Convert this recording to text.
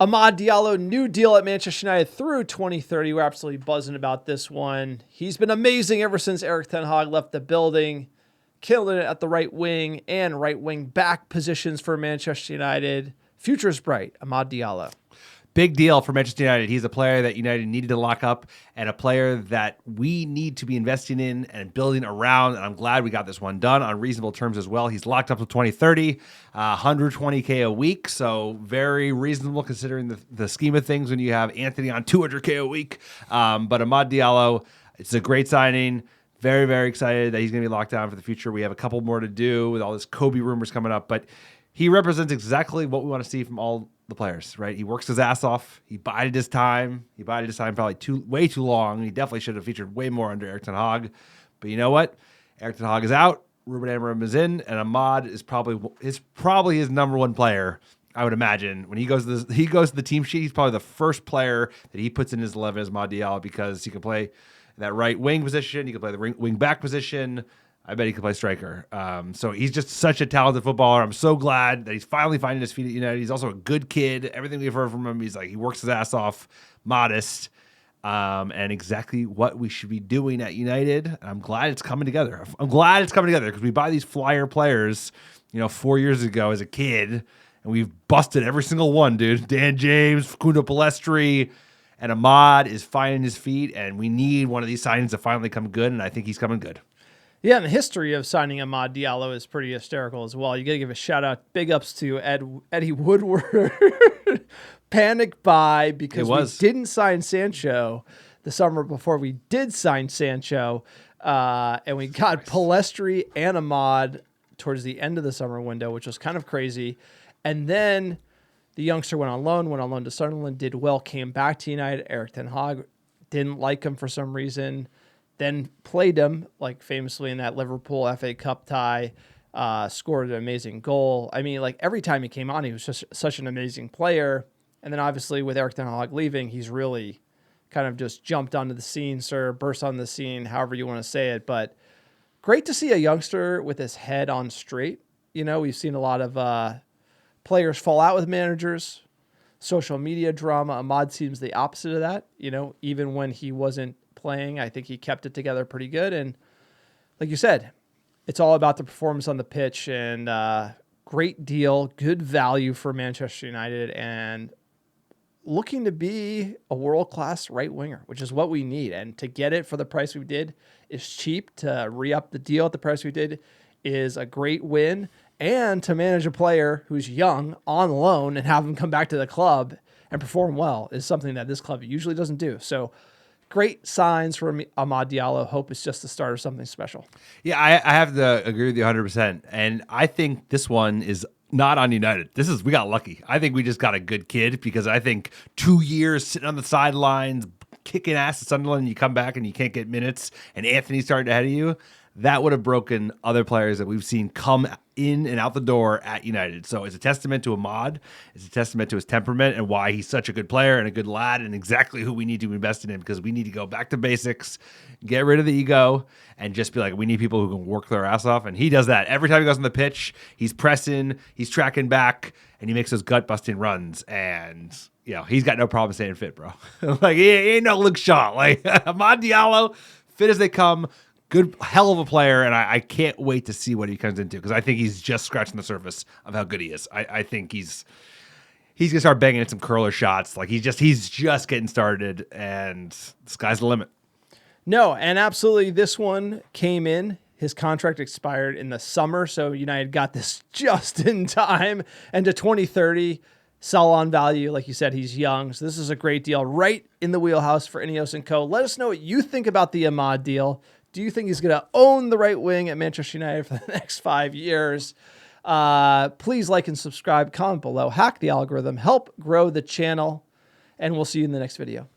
Amad Diallo, new deal at Manchester United through 2030. We're absolutely buzzing about this one. He's been amazing ever since Erik ten Hag left the building, killing it at the right wing and right wing back positions for Manchester United. Future's bright, Amad Diallo. Big deal for Manchester United. He's a player that United needed to lock up and a player that we need to be investing in and building around. And I'm glad we got this one done on reasonable terms as well. He's locked up to 2030, 120K a week. So very reasonable considering the scheme of things when you have Anthony on 200K a week. But Amad Diallo, it's a great signing. Very, very excited that he's going to be locked down for the future. We have a couple more to do with all this Kobe rumors coming up, but he represents exactly what we want to see from all the players, right? He works his ass off. He bided his time. He bided his time probably way too long. He definitely should have featured way more under Erik ten Hag. But you know what? Erik ten Hag is out. Ruben Amorim is in, and Amad is probably his number one player. I would imagine when he goes to the team sheet, he's probably the first player that he puts in his 11 as Amad Diallo because he can play that right wing position. He can play the wing back position. I bet he could play striker. So he's just such a talented footballer. I'm so glad that he's finally finding his feet at United. He's also a good kid. Everything we've heard from him, he works his ass off, modest, and exactly what we should be doing at United. I'm glad it's coming together. Because we buy these flyer players, 4 years ago as a kid, and we've busted every single one, dude. Dan James, Facundo Palestri, and Amad is finding his feet, and we need one of these signings to finally come good, and I think he's coming good. Yeah, and the history of signing Amad Diallo is pretty hysterical as well. You got to give a shout out, big ups to Eddie Woodward. Panic buy because we didn't sign Sancho the summer before we did sign Sancho. And we got Palestri and Amad towards the end of the summer window, which was kind of crazy. And then the youngster went on loan to Sunderland, did well, came back to United. Erik ten Hag didn't like him for some reason. Then played him, like famously in that Liverpool FA Cup tie, scored an amazing goal. I mean, like every time he came on, he was just such an amazing player. And then obviously with Erik ten Hag leaving, he's really kind of just jumped onto the scene, burst on the scene, however you want to say it. But great to see a youngster with his head on straight. We've seen a lot of players fall out with managers, social media drama. Amad seems the opposite of that. Even when he wasn't playing, I think he kept it together pretty good. And like you said, it's all about the performance on the pitch, and great deal, good value for Manchester United, and looking to be a world-class right winger, which is what we need. And to get it for the price we did is cheap. To re-up the deal at the price we did is a great win. And to manage a player who's young on loan and have him come back to the club and perform well is something that this club usually doesn't do. So great signs from Amad Diallo. Hope it's just the start of something special. Yeah, I have to agree with you 100%. And I think this one is not on United. We got lucky. I think we just got a good kid because I think 2 years sitting on the sidelines, kicking ass at Sunderland, you come back and you can't get minutes, and Anthony's starting ahead of you. That would have broken other players that we've seen come in and out the door at United. So it's a testament to Amad. It's a testament to his temperament and why he's such a good player and a good lad and exactly who we need to invest in him, because we need to go back to basics, get rid of the ego, and just be like, we need people who can work their ass off. And he does that. Every time he goes on the pitch, he's pressing, he's tracking back, and he makes those gut-busting runs. And, he's got no problem staying fit, bro. Like, he ain't no Luke Shaw. Like, Amad Diallo, fit as they come. Good, hell of a player, and I can't wait to see what he comes into, because I think he's just scratching the surface of how good he is. I think he's gonna start banging in some curler shots. Like he's just getting started, and the sky's the limit. No, and absolutely, this one came in. His contract expired in the summer, so United got this just in time. And to 2030, sell on value. Like you said, he's young, so this is a great deal right in the wheelhouse for Ineos & Co. Let us know what you think about the Amad deal. Do you think he's going to own the right wing at Manchester United for the next 5 years? Please like and subscribe, comment below, hack the algorithm, help grow the channel, and we'll see you in the next video.